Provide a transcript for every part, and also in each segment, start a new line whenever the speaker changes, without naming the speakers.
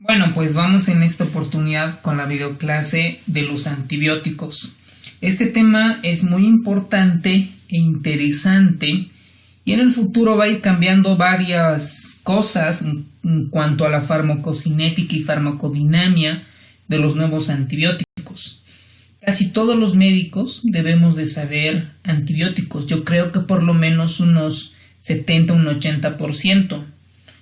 Bueno, pues vamos en esta oportunidad con la videoclase de los antibióticos. Este tema es muy importante e interesante y en el futuro va a ir cambiando varias cosas en cuanto a la farmacocinética y farmacodinamia de los nuevos antibióticos. Casi todos los médicos debemos de saber antibióticos. Yo creo que por lo menos unos 70, un 80%.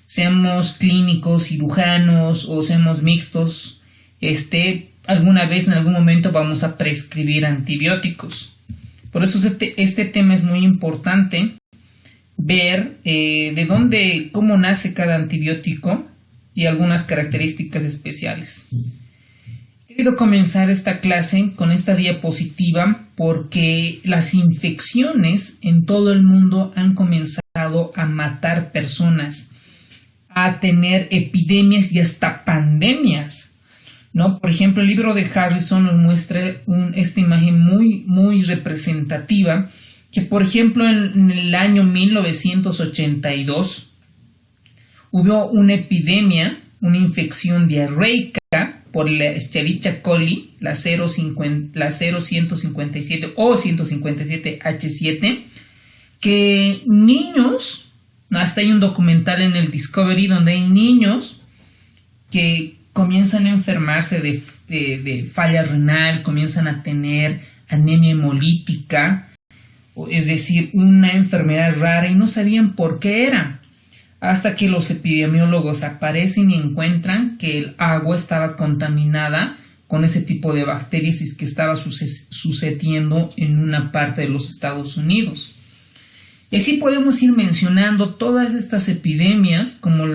Seamos clínicos, cirujanos o seamos mixtos, alguna vez en algún momento vamos a prescribir antibióticos. Por eso este tema es muy importante, ver cómo nace cada antibiótico y algunas características especiales. He querido comenzar esta clase con esta diapositiva porque las infecciones en todo el mundo han comenzado a matar personas, a tener epidemias y hasta pandemias, ¿no? Por ejemplo, el libro de Harrison nos muestra esta imagen muy representativa, que por ejemplo en el año 1982 hubo una epidemia, una infección diarreica por la Escherichia coli, la 0157 o 157H7, que niños, hasta hay un documental en el Discovery donde hay niños que comienzan a enfermarse de falla renal, comienzan a tener anemia hemolítica, es decir, una enfermedad rara y no sabían por qué era, hasta que los epidemiólogos aparecen y encuentran que el agua estaba contaminada con ese tipo de bacterias y que estaba sucediendo en una parte de los Estados Unidos. Y así podemos ir mencionando todas estas epidemias, como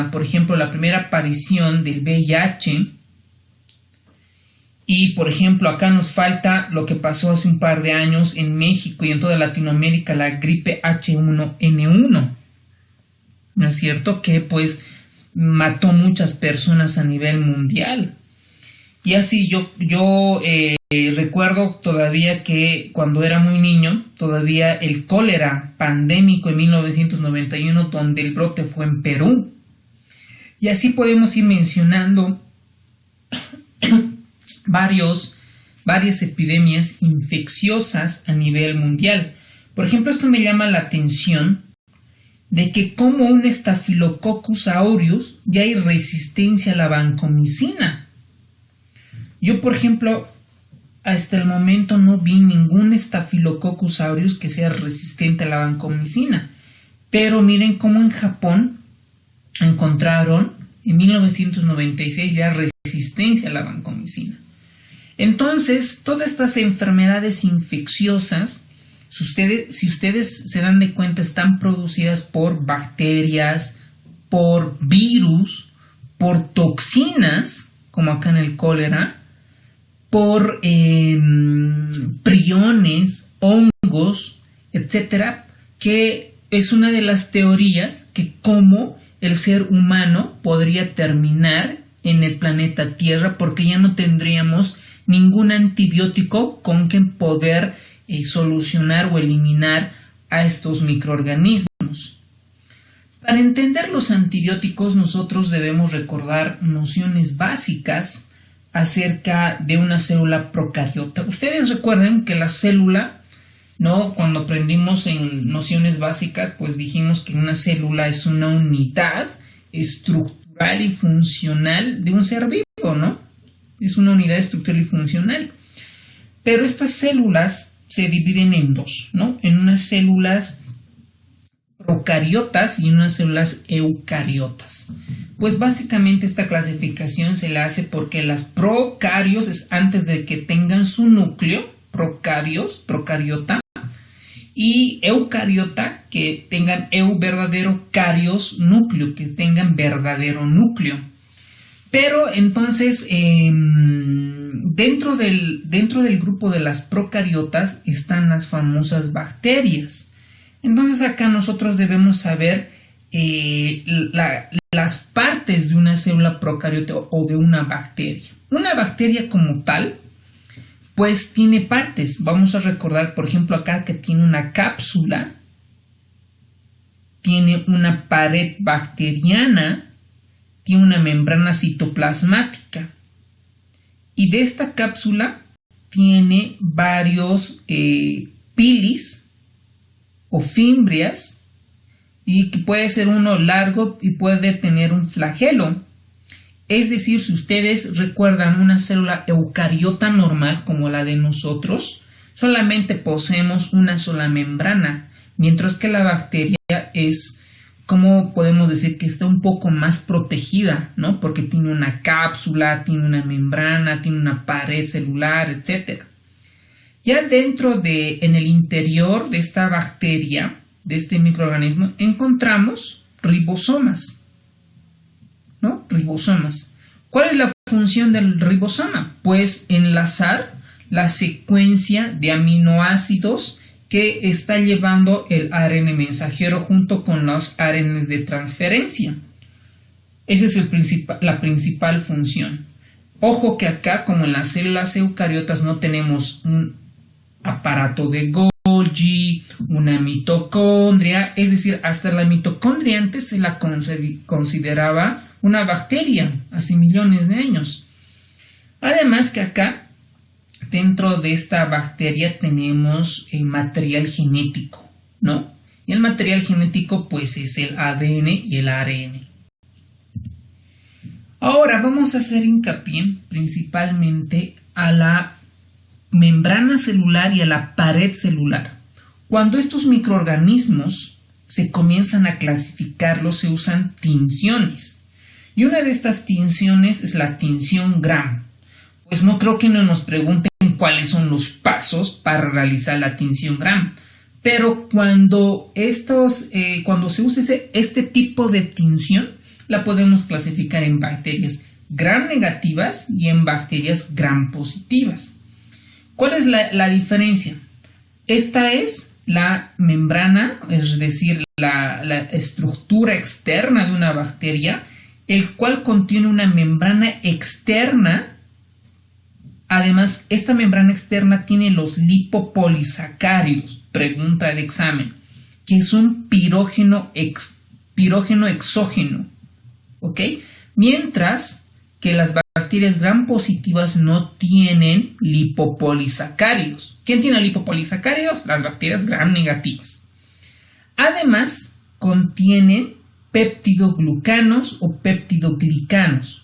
por ejemplo, la primera aparición del VIH. Y, por ejemplo, acá nos falta lo que pasó hace un par de años en México y en toda Latinoamérica, la gripe H1N1. ¿No es cierto? Que, pues, mató muchas personas a nivel mundial. Y así yo recuerdo todavía que cuando era muy niño, todavía el cólera pandémico en 1991, donde el brote fue en Perú. Y así podemos ir mencionando varias epidemias infecciosas a nivel mundial. Por ejemplo, esto me llama la atención de que como un Staphylococcus aureus ya hay resistencia a la vancomicina. Yo, por ejemplo, hasta el momento no vi ningún Staphylococcus aureus que sea resistente a la vancomicina. Pero miren cómo en Japón encontraron en 1996 ya resistencia a la vancomicina. Entonces, todas estas enfermedades infecciosas, si ustedes se dan de cuenta, están producidas por bacterias, por virus, por toxinas, como acá en el cólera, por priones, hongos, etcétera, que es una de las teorías que cómo el ser humano podría terminar en el planeta Tierra, porque ya no tendríamos ningún antibiótico con que poder solucionar o eliminar a estos microorganismos. Para entender los antibióticos, nosotros debemos recordar nociones básicas acerca de una célula procariota. Ustedes recuerden que la célula, ¿no? Cuando aprendimos en nociones básicas, pues dijimos que una célula es una unidad estructural y funcional de un ser vivo, ¿no? Es una unidad estructural y funcional. Pero estas células se dividen en dos, ¿no? En unas células procariotas y unas células eucariotas. Pues básicamente esta clasificación se la hace porque las procarios es antes de que tengan su núcleo, procariota, y eucariota, que tengan verdadero, carios, núcleo, que tengan verdadero núcleo. Pero entonces, dentro del grupo de las procariotas están las famosas bacterias. Entonces acá nosotros debemos saber las partes de una célula procariota o de una bacteria. Una bacteria como tal, pues tiene partes. Vamos a recordar, por ejemplo, acá que tiene una cápsula, tiene una pared bacteriana, tiene una membrana citoplasmática y de esta cápsula tiene varios pilis o fimbrias, y que puede ser uno largo y puede tener un flagelo. Es decir, si ustedes recuerdan una célula eucariota normal como la de nosotros, solamente poseemos una sola membrana, mientras que la bacteria es, como podemos decir, que está un poco más protegida, ¿no? Porque tiene una cápsula, tiene una membrana, tiene una pared celular, etc. Ya en el interior de esta bacteria, de este microorganismo, encontramos ribosomas, ¿no? Ribosomas. ¿Cuál es la función del ribosoma? Pues enlazar la secuencia de aminoácidos que está llevando el ARN mensajero junto con los ARN de transferencia. Esa es la principal función. Ojo que acá, como en las células eucariotas, no tenemos un aparato de Golgi, una mitocondria, es decir, hasta la mitocondria antes se la consideraba una bacteria hace millones de años. Además que acá, dentro de esta bacteria tenemos material genético, ¿no? Y el material genético pues es el ADN y el ARN. Ahora vamos a hacer hincapié principalmente a la membrana celular y a la pared celular. Cuando estos microorganismos se comienzan a clasificarlos, se usan tinciones. Y una de estas tinciones es la tinción Gram. Pues no creo que no nos pregunten cuáles son los pasos para realizar la tinción Gram. Pero cuando se usa este tipo de tinción, la podemos clasificar en bacterias Gram negativas y en bacterias Gram positivas. ¿Cuál es la diferencia? Esta es la membrana, es decir, la estructura externa de una bacteria, el cual contiene una membrana externa. Además, esta membrana externa tiene los lipopolisacáridos, pregunta de examen, que es un pirógeno exógeno, ¿ok? Mientras que las bacterias Gram positivas no tienen lipopolisacáridos. ¿Quién tiene lipopolisacáridos? Las bacterias Gram negativas. Además, contienen peptidoglucanos o peptidoglicanos.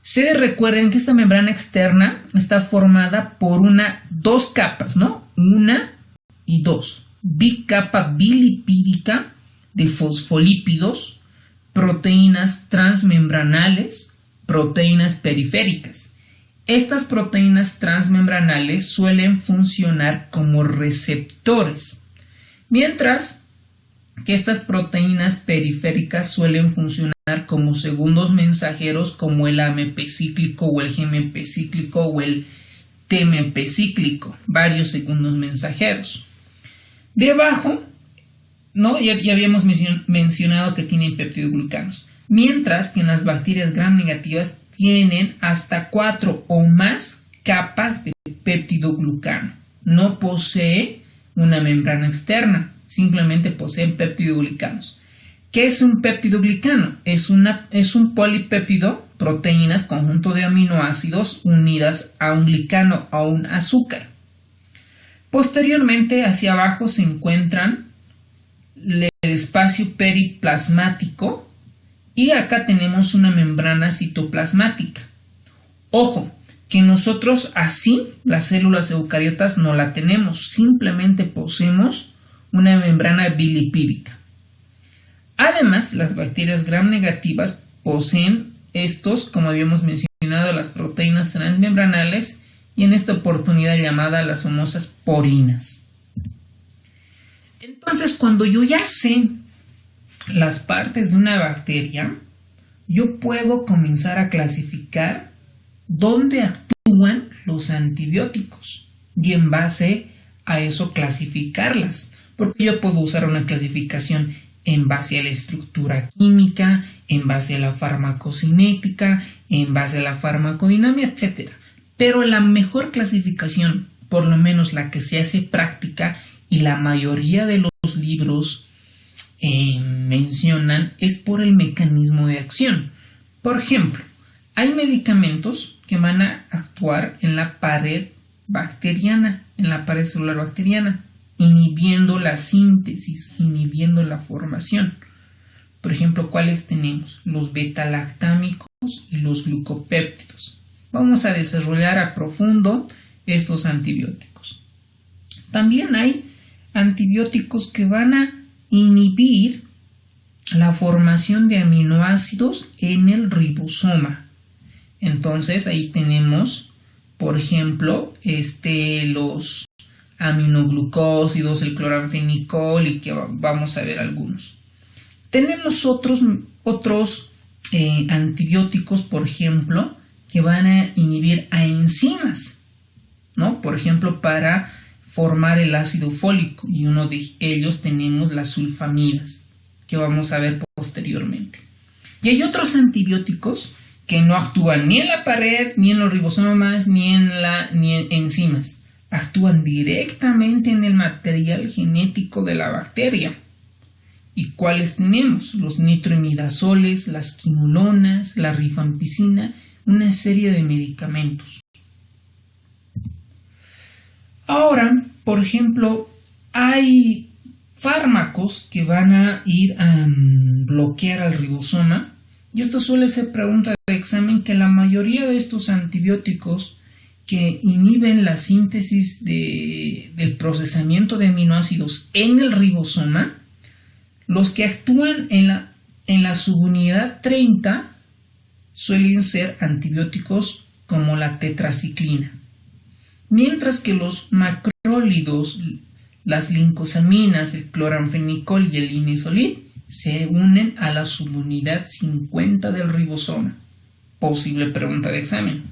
Ustedes recuerden que esta membrana externa está formada por dos capas, ¿no? Una y dos. Bicapa bilipídica de fosfolípidos, proteínas transmembranales, proteínas periféricas. Estas proteínas transmembranales suelen funcionar como receptores, mientras que estas proteínas periféricas suelen funcionar como segundos mensajeros, como el AMP cíclico o el GMP cíclico o el TMP cíclico, varios segundos mensajeros. Debajo, ¿no? Ya habíamos mencionado que tienen peptidoglucanos, mientras que en las bacterias Gram negativas tienen hasta 4 o más capas de peptidoglucano. No posee una membrana externa, simplemente poseen peptidoglucanos. ¿Qué es un peptidoglicano? Es un polipéptido, proteínas, conjunto de aminoácidos unidas a un glicano, a un azúcar. Posteriormente, hacia abajo se encuentran el espacio periplasmático y acá tenemos una membrana citoplasmática. Ojo, que nosotros así, las células eucariotas, no la tenemos, simplemente poseemos una membrana bilipídica. Además, las bacterias Gram negativas poseen como habíamos mencionado, las proteínas transmembranales y en esta oportunidad llamadas las famosas porinas. Entonces, cuando yo ya sé las partes de una bacteria, yo puedo comenzar a clasificar dónde actúan los antibióticos y en base a eso clasificarlas, porque yo puedo usar una clasificación en base a la estructura química, en base a la farmacocinética, en base a la farmacodinámica, etc. Pero la mejor clasificación, por lo menos la que se hace práctica y la mayoría de los libros mencionan, es por el mecanismo de acción. Por ejemplo, hay medicamentos que van a actuar en la pared bacteriana, en la pared celular bacteriana, inhibiendo la síntesis, inhibiendo la formación. Por ejemplo, ¿cuáles tenemos? Los beta-lactámicos y los glucopéptidos. Vamos a desarrollar a profundo estos antibióticos. También hay antibióticos que van a inhibir la formación de aminoácidos en el ribosoma. Entonces ahí tenemos, por ejemplo, los aminoglucósidos, el cloranfenicol, y que vamos a ver algunos. Tenemos otros antibióticos, por ejemplo, que van a inhibir a enzimas, ¿no? Por ejemplo, para formar el ácido fólico, y uno de ellos tenemos las sulfamidas, que vamos a ver posteriormente. Y hay otros antibióticos que no actúan ni en la pared, ni en los ribosomas, ni en enzimas. Actúan directamente en el material genético de la bacteria. ¿Y cuáles tenemos? Los nitroimidazoles, las quinolonas, la rifampicina, una serie de medicamentos. Ahora, por ejemplo, hay fármacos que van a ir a bloquear al ribosoma, y esto suele ser pregunta de examen, que la mayoría de estos antibióticos que inhiben la síntesis del procesamiento de aminoácidos en el ribosoma, los que actúan en la subunidad 30 suelen ser antibióticos como la tetraciclina, mientras que los macrólidos, las lincosaminas, el cloranfenicol y el linezolid se unen a la subunidad 50 del ribosoma. Posible pregunta de examen.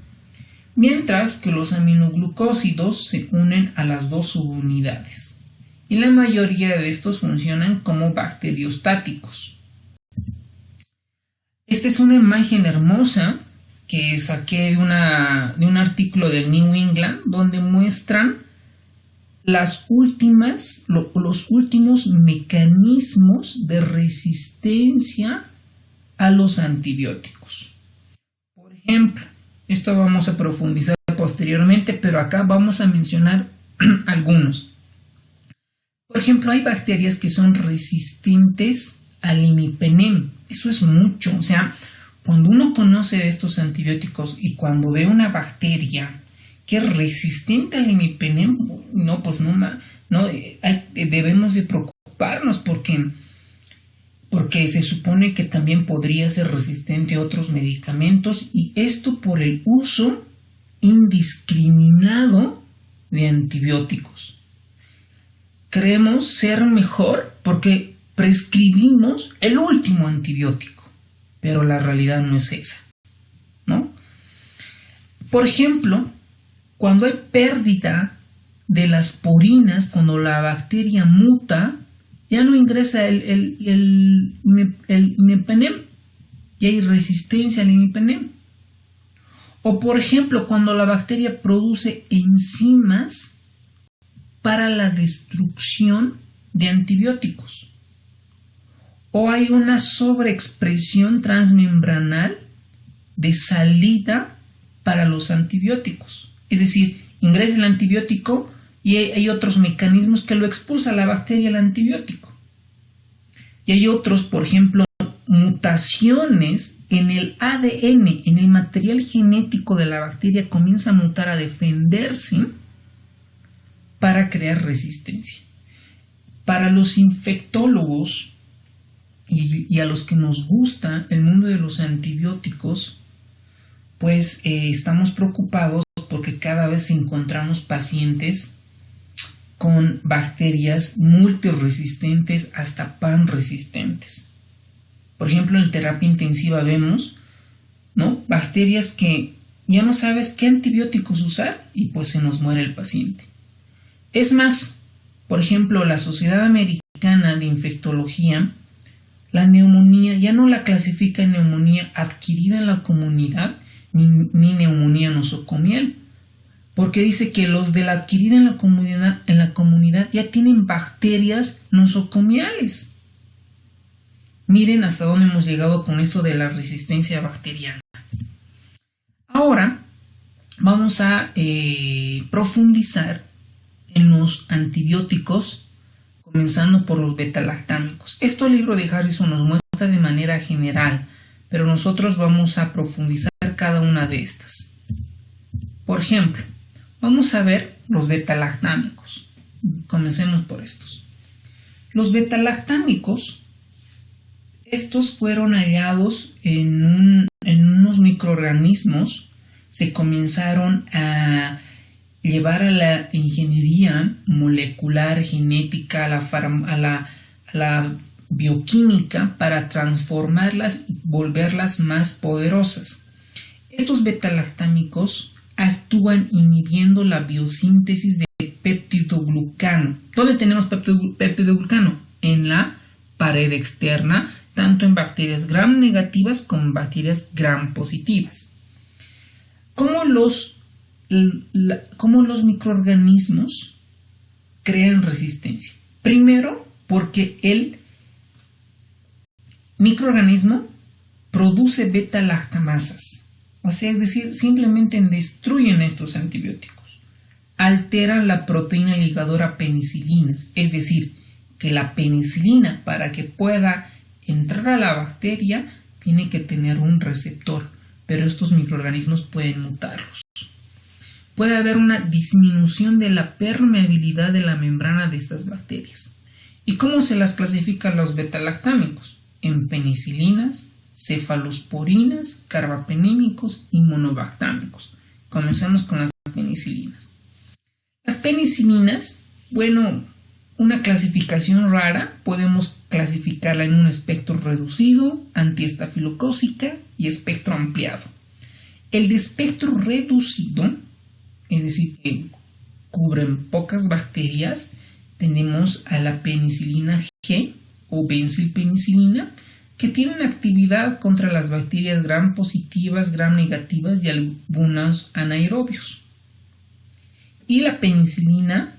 Mientras que los aminoglucósidos se unen a las dos subunidades. Y la mayoría de estos funcionan como bacteriostáticos. Esta es una imagen hermosa que saqué de un artículo del New England, donde muestran los últimos mecanismos de resistencia a los antibióticos. Por ejemplo, esto vamos a profundizar posteriormente, pero acá vamos a mencionar algunos. Por ejemplo, hay bacterias que son resistentes al imipenem. Eso es mucho. O sea, cuando uno conoce de estos antibióticos y cuando ve una bacteria que es resistente al imipenem, debemos de preocuparnos porque se supone que también podría ser resistente a otros medicamentos, y esto por el uso indiscriminado de antibióticos. Creemos ser mejor porque prescribimos el último antibiótico, pero la realidad no es esa, ¿no? Por ejemplo, cuando hay pérdida de las porinas, cuando la bacteria muta, ya no ingresa el imipenem, ya hay resistencia al imipenem. O por ejemplo, cuando la bacteria produce enzimas para la destrucción de antibióticos. O hay una sobreexpresión transmembranal de salida para los antibióticos. Es decir, ingresa el antibiótico y hay otros mecanismos que lo expulsa la bacteria al antibiótico. Y hay otros, por ejemplo, mutaciones en el ADN, en el material genético de la bacteria, comienza a mutar, a defenderse para crear resistencia. Para los infectólogos y a los que nos gusta el mundo de los antibióticos, pues estamos preocupados porque cada vez encontramos pacientes con bacterias multiresistentes hasta pan-resistentes. Por ejemplo, en terapia intensiva vemos, ¿no?, bacterias que ya no sabes qué antibióticos usar y pues se nos muere el paciente. Es más, por ejemplo, la Sociedad Americana de Infectología, la neumonía ya no la clasifica en neumonía adquirida en la comunidad ni neumonía nosocomial, porque dice que los de la adquirida en la comunidad ya tienen bacterias nosocomiales. Miren hasta dónde hemos llegado con esto de la resistencia bacteriana. Ahora vamos a profundizar en los antibióticos, comenzando por los betalactámicos. Esto el libro de Harrison nos muestra de manera general, pero nosotros vamos a profundizar cada una de estas. Por ejemplo, vamos a ver los betalactámicos. Comencemos por estos. Los betalactámicos, estos fueron hallados en unos microorganismos, se comenzaron a llevar a la ingeniería molecular, genética, a la bioquímica para transformarlas y volverlas más poderosas. Estos betalactámicos actúan inhibiendo la biosíntesis de peptidoglucano. ¿Dónde tenemos peptidoglucano? En la pared externa, tanto en bacterias gram negativas como en bacterias gram positivas. ¿Cómo los microorganismos crean resistencia? Primero, porque el microorganismo produce beta-lactamasas. O sea, es decir, simplemente destruyen estos antibióticos. Alteran la proteína ligadora penicilinas. Es decir, que la penicilina, para que pueda entrar a la bacteria, tiene que tener un receptor. Pero estos microorganismos pueden mutarlos. Puede haber una disminución de la permeabilidad de la membrana de estas bacterias. ¿Y cómo se las clasifican los betalactámicos? En penicilinas, cefalosporinas, carbapenémicos y monobactámicos. Comencemos con las penicilinas. Las penicilinas, bueno, una clasificación rara, podemos clasificarla en un espectro reducido, antiestafilocócica y espectro ampliado. El de espectro reducido, es decir, que cubren pocas bacterias, tenemos a la penicilina G o benzilpenicilina, que tienen actividad contra las bacterias gram positivas, gram negativas y algunos anaerobios. Y la penicilina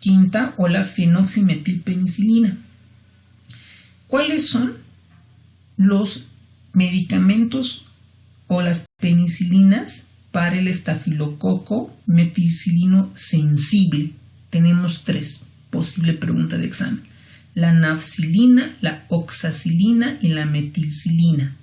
quinta o la fenoximetilpenicilina. ¿Cuáles son los medicamentos o las penicilinas para el estafilococo meticilino sensible? Tenemos 3, posible pregunta de examen: la nafcilina, la oxacilina y la metilcilina.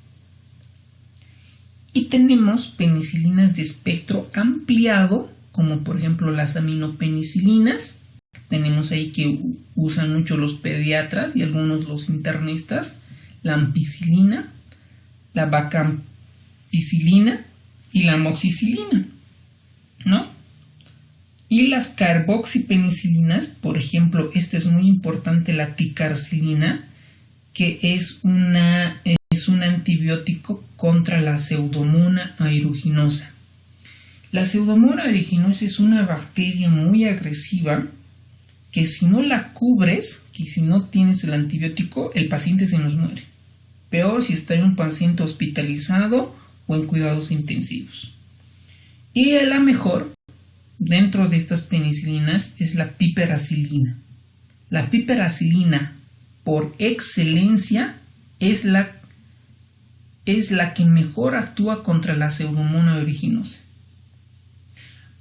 Y tenemos penicilinas de espectro ampliado, como por ejemplo las aminopenicilinas. Tenemos ahí que usan mucho los pediatras y algunos los internistas: la ampicilina, la vacampicilina y la amoxicilina, ¿no? Y las carboxipenicilinas, por ejemplo, esta es muy importante, la ticarcilina, que es un antibiótico contra la Pseudomonas aeruginosa. La Pseudomonas aeruginosa es una bacteria muy agresiva que si no la cubres, que si no tienes el antibiótico, el paciente se nos muere. Peor si está en un paciente hospitalizado o en cuidados intensivos. Y la mejor dentro de estas penicilinas es la piperacilina. La piperacilina, por excelencia, es la que mejor actúa contra la Pseudomonas aeruginosa.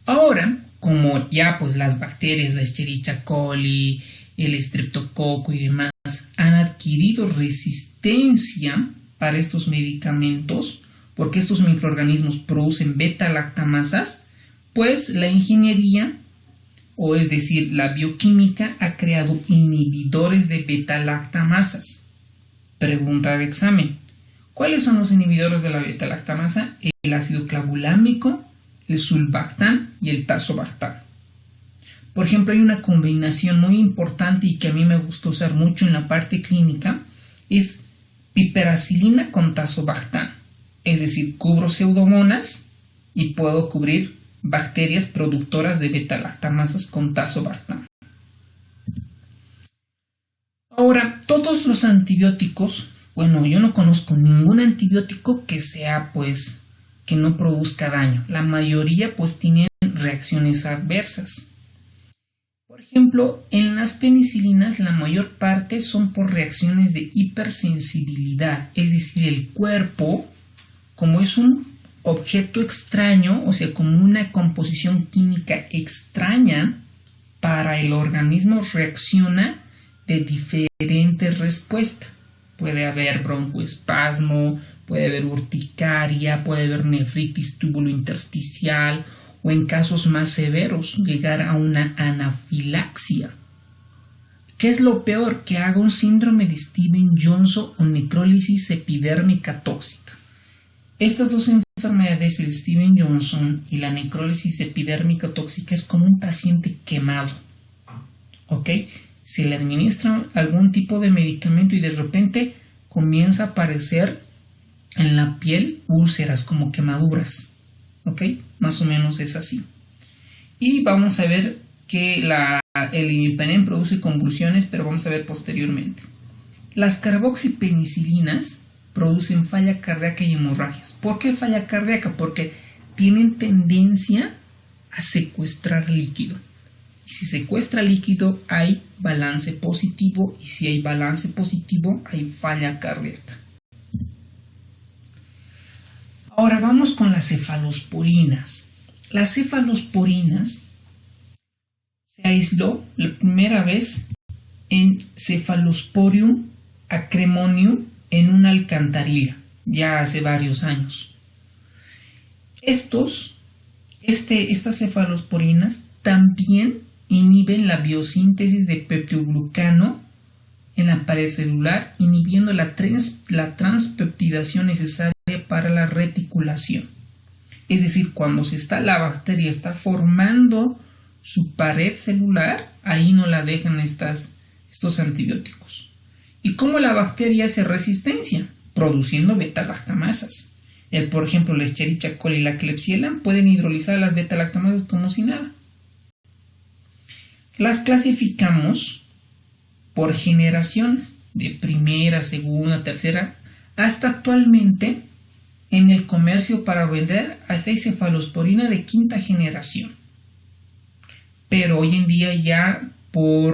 Ahora, como ya pues las bacterias, la Escherichia coli, el estreptococo y demás han adquirido resistencia para estos medicamentos, porque estos microorganismos producen beta-lactamasas, pues la ingeniería, o es decir, la bioquímica, ha creado inhibidores de beta-lactamasas. Pregunta de examen: ¿cuáles son los inhibidores de la beta-lactamasa? El ácido clavulámico, el sulbactam y el tazobactam. Por ejemplo, hay una combinación muy importante y que a mí me gusta usar mucho en la parte clínica, es piperacilina con tazobactam. Es decir, cubro pseudomonas y puedo cubrir bacterias productoras de beta-lactamasas con tazobactam. Ahora, todos los antibióticos, bueno, yo no conozco ningún antibiótico que sea, pues, que no produzca daño. La mayoría, pues, tienen reacciones adversas. Por ejemplo, en las penicilinas la mayor parte son por reacciones de hipersensibilidad, es decir, el cuerpo, como es un objeto extraño, o sea, como una composición química extraña para el organismo, reacciona de diferentes respuestas. Puede haber broncoespasmo, puede haber urticaria, puede haber nefritis túbulo-intersticial o en casos más severos llegar a una anafilaxia. ¿Qué es lo peor? Que haga un síndrome de Stevens-Johnson o necrólisis epidérmica tóxica. Estas dos enfermedades, el Stevens-Johnson y la necrólisis epidérmica tóxica, es como un paciente quemado. ¿Ok? Se le administra algún tipo de medicamento y de repente comienza a aparecer en la piel úlceras como quemaduras. ¿Ok? Más o menos es así. Y vamos a ver que el imipenem produce convulsiones, pero vamos a ver posteriormente. Las carboxipenicilinas producen falla cardíaca y hemorragias. ¿Por qué falla cardíaca? Porque tienen tendencia a secuestrar líquido. Y si secuestra líquido hay balance positivo, y si hay balance positivo hay falla cardíaca. Ahora vamos con las cefalosporinas. Las cefalosporinas se aisló la primera vez en Cephalosporium acremonium en una alcantarilla, ya hace varios años. Estas cefalosporinas también inhiben la biosíntesis de peptidoglucano en la pared celular, inhibiendo la transpeptidación necesaria para la reticulación. Es decir, cuando la bacteria está formando su pared celular, ahí no la dejan estos antibióticos. ¿Y cómo la bacteria hace resistencia? Produciendo beta-lactamasas. Por ejemplo, la Escherichia coli y la Klebsiella pueden hidrolizar las beta-lactamasas como si nada. Las clasificamos por generaciones, de primera, segunda, tercera, hasta actualmente en el comercio para vender hasta hay cefalosporina de quinta generación. Pero hoy en día ya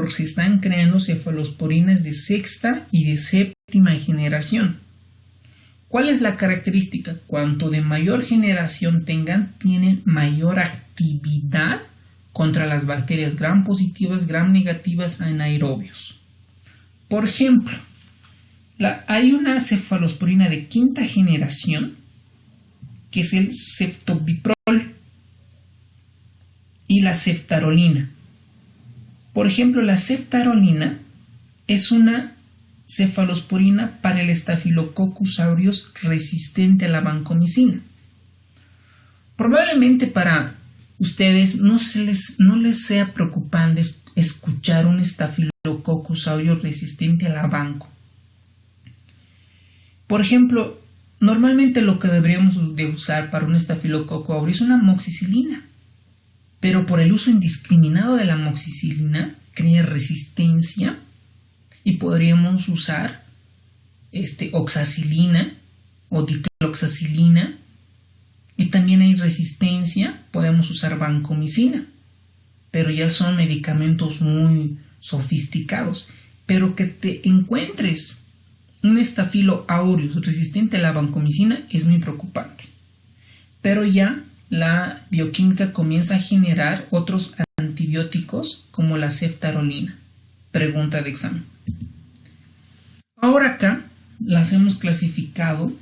se están creando cefalosporinas de sexta y de séptima generación. ¿Cuál es la característica? Cuanto de mayor generación tengan, tienen mayor actividad contra las bacterias gram positivas, gram negativas anaerobios. Por ejemplo, hay una cefalosporina de quinta generación que es el ceftobiprol y la ceftarolina. Por ejemplo, la ceftarolina es una cefalosporina para el Staphylococcus aureus resistente a la vancomicina. Probablemente para ustedes no les sea preocupante escuchar un Staphylococcus aureus resistente a la vanco. Por ejemplo, normalmente lo que deberíamos de usar para un Staphylococcus aureus es una amoxicilina, pero por el uso indiscriminado de la amoxicilina crea resistencia y podríamos usar oxacilina o dicloxacilina, y también hay resistencia, podemos usar vancomicina, pero ya son medicamentos muy sofisticados. Pero que te encuentres un Staphylo aureus resistente a la vancomicina es muy preocupante. Pero ya la bioquímica comienza a generar otros antibióticos como la ceftarolina. Pregunta de examen. Ahora acá las hemos clasificado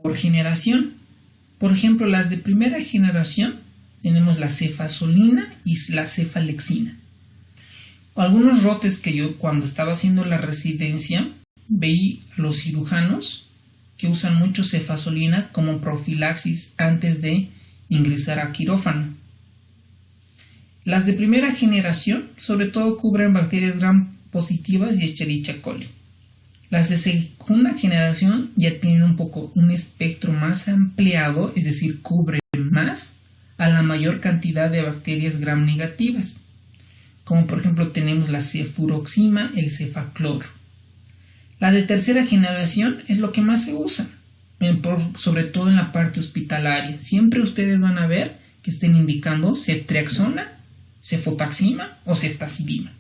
por generación. Por ejemplo, las de primera generación tenemos la cefazolina y la cefalexina. Algunos rotes que yo cuando estaba haciendo la residencia veí a los cirujanos que usan mucho cefazolina como profilaxis antes de ingresar a quirófano. Las de primera generación sobre todo cubren bacterias gram positivas y Escherichia coli. Las de segunda generación ya tienen un espectro más ampliado, es decir, cubren más a la mayor cantidad de bacterias gram negativas, como por ejemplo tenemos la cefuroxima, el cefacloro. La de tercera generación es lo que más se usa, sobre todo en la parte hospitalaria. Siempre ustedes van a ver que estén indicando ceftriaxona, cefotaxima o ceftazidima.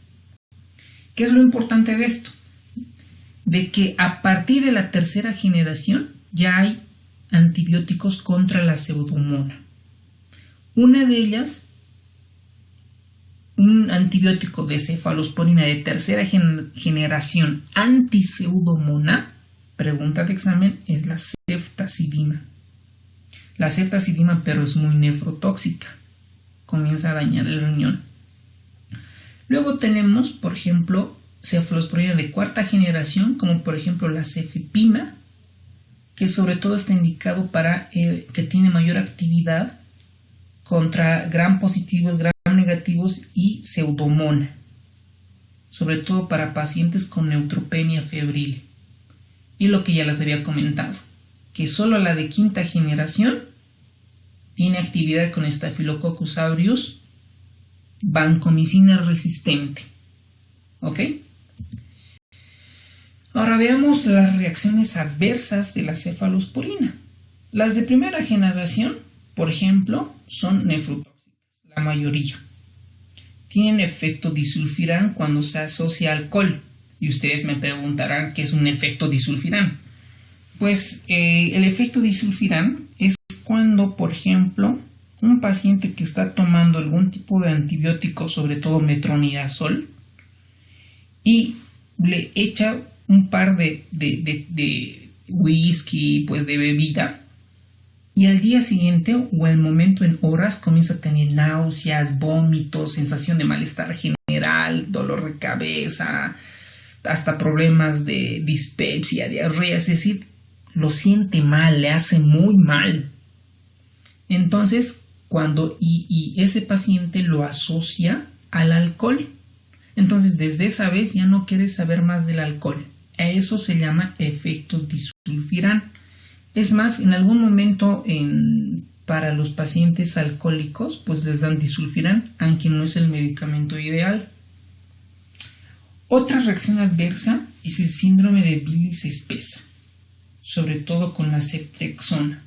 ¿Qué es lo importante de esto? De que a partir de la tercera generación ya hay antibióticos contra la pseudomonas. Una de ellas, un antibiótico de cefalosporina de tercera generación anti-pseudomonas, pregunta de examen, es la ceftazidima. La ceftazidima, pero es muy nefrotóxica, comienza a dañar el riñón. Luego tenemos, por ejemplo, cefalosporina de cuarta generación, como por ejemplo la cefepima, que sobre todo está indicado para que tiene mayor actividad contra gram positivos, gram negativos y pseudomonas, sobre todo para pacientes con neutropenia febril. Y lo que ya les había comentado, que solo la de quinta generación tiene actividad con Staphylococcus aureus vancomicina resistente. ¿Ok? Ahora veamos las reacciones adversas de la cefalosporina. Las de primera generación, por ejemplo, son nefrotóxicas, la mayoría. Tienen efecto disulfiram cuando se asocia a alcohol. Y ustedes me preguntarán qué es un efecto disulfiram. Pues el efecto disulfiram es cuando, por ejemplo, un paciente que está tomando algún tipo de antibiótico, sobre todo metronidazol, y le echa un par de whisky, pues de bebida, y al día siguiente o al momento en horas comienza a tener náuseas, vómitos, sensación de malestar general, dolor de cabeza, hasta problemas de dispepsia, diarrea, es decir, lo siente mal, le hace muy mal. Entonces, cuando ese paciente lo asocia al alcohol, entonces desde esa vez ya no quiere saber más del alcohol. A eso se llama efecto disulfiram. Es más, en algún momento para los pacientes alcohólicos, pues les dan disulfiram, aunque no es el medicamento ideal. Otra reacción adversa es el síndrome de bilis espesa, sobre todo con la ceftriaxona,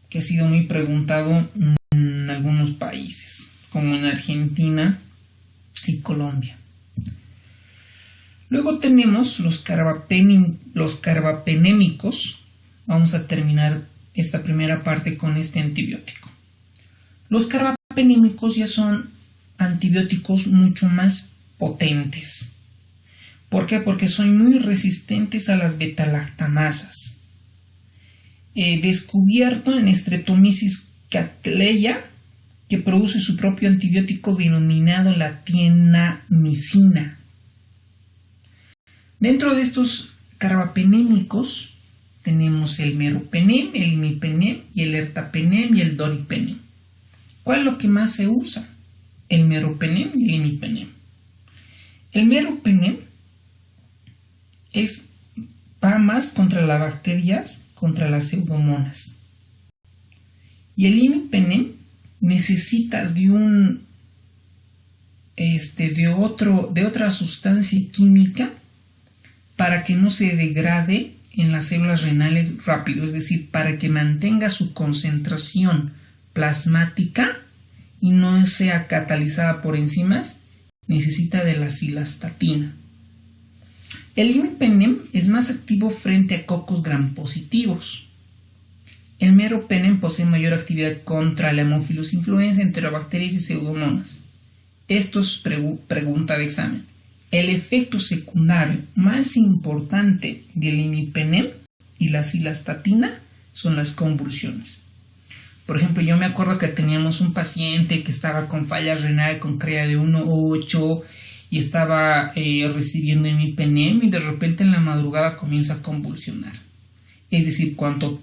que ha sido muy preguntado en algunos países, como en Argentina y Colombia. Luego tenemos los carbapenémicos. Vamos a terminar esta primera parte con este antibiótico. Los carbapenémicos ya son antibióticos mucho más potentes. ¿Por qué? Porque son muy resistentes a las betalactamasas. Descubierto en Streptomyces cattleya, que produce su propio antibiótico denominado la tiamicina. Dentro de estos carbapenémicos tenemos el meropenem, el imipenem y el ertapenem y el doripenem. ¿Cuál es lo que más se usa? El meropenem y el imipenem. El meropenem va más contra las bacterias, contra las pseudomonas. Y el imipenem necesita de otra sustancia química para que no se degrade en las células renales rápido, es decir, para que mantenga su concentración plasmática y no sea catalizada por enzimas, necesita de la cilastatina. El imipenem es más activo frente a cocos gram positivos. El meropenem posee mayor actividad contra la Haemophilus influenza, enterobacterias y pseudomonas. Esto es pregunta de examen. El efecto secundario más importante del imipenem y la cilastatina son las convulsiones. Por ejemplo, yo me acuerdo que teníamos un paciente que estaba con falla renal con CREA de 1,8 y estaba recibiendo imipenem y de repente en la madrugada comienza a convulsionar. Es decir, cuando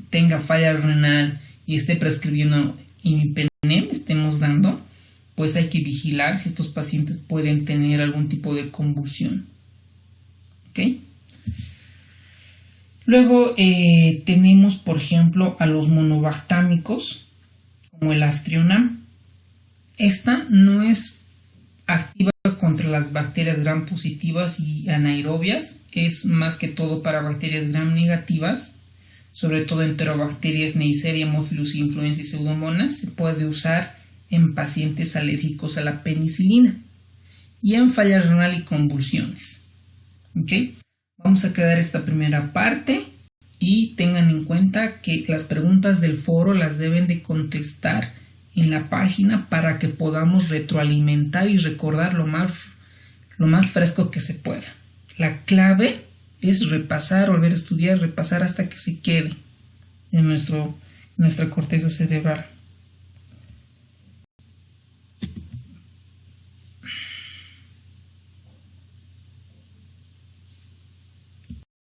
tenga falla renal y esté prescribiendo imipenem, estemos dando, pues hay que vigilar si estos pacientes pueden tener algún tipo de convulsión. ¿Ok? Luego tenemos, por ejemplo, a los monobactámicos, como el Aztreonam. Esta no es activa contra las bacterias gram positivas y anaerobias, es más que todo para bacterias gram negativas, sobre todo enterobacterias, Neisseria, Haemophilus influenza y pseudomonas. Se puede usar en pacientes alérgicos a la penicilina y en falla renal y convulsiones. ¿Ok? Vamos a quedar esta primera parte y tengan en cuenta que las preguntas del foro las deben de contestar en la página para que podamos retroalimentar y recordar lo más fresco que se pueda. La clave es repasar, volver a estudiar, repasar hasta que se quede en nuestra corteza cerebral.